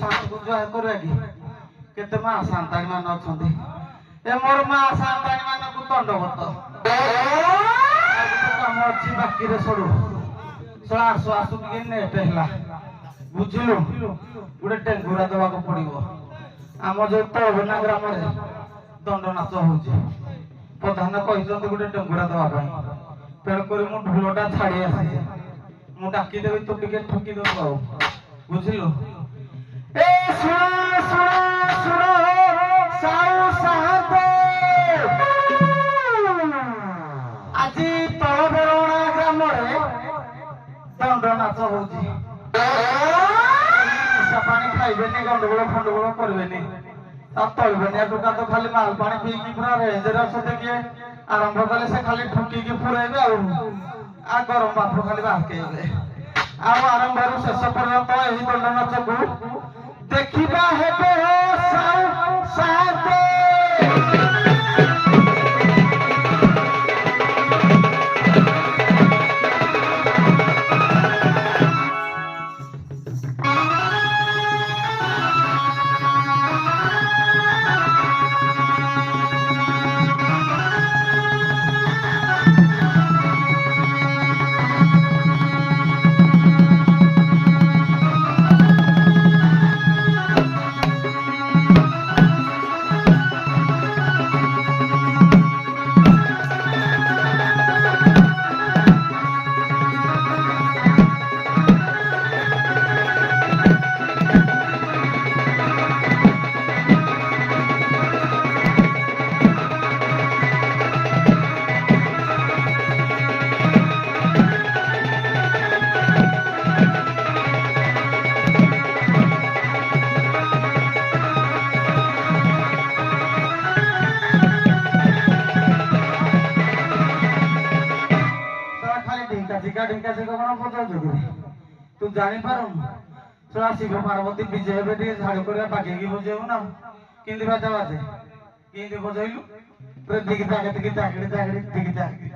शांत को जो करे कि केते मा शांतानी मान अछंती ए मोर मा शांतानी मान को दंडवत काम अछि बाकी रे सडू सळा आसु आसु के नेट हैला बुझिलु गुडे टेंगुरा दवा को पड़िबो आम जो तळबना ग्राम रे दंड नाच होउची प्रधान कहिसंती गुडे टेंगुरा दवा ପାଇଁ तेण करी मु ढोलटा छाड़ी आसी मु डाकी देबी तो टिके ठकी दो बाबू बुझिलु ए सुनो सुनो सुनो साउ साहब আজি तळबेरोणा ग्राम रे दंड नाच होउची निशा पानी खाइबेनी गंडगोल फंडगोल करबेनी तळबेनिया टुका तो खाली माल पानी पी की पूरा रेंजर असते के आरंभ कले से खाली ठुकी की पुरेबे आ गरम बाथरू खाली बाकेबे आ आरंभ रु शेष पर्यंत एही दंड नाच को देखिबा हेबे हो साउ साहब ढिंका से कौन पचार तू जानी पार थोड़ा शिव पार्वती विजय बेटी झाड़ कर बागे बजेबू ना कि बाजा बाजे कि बजैलु पूरा दिख ताकि ताकि ताकि ताकि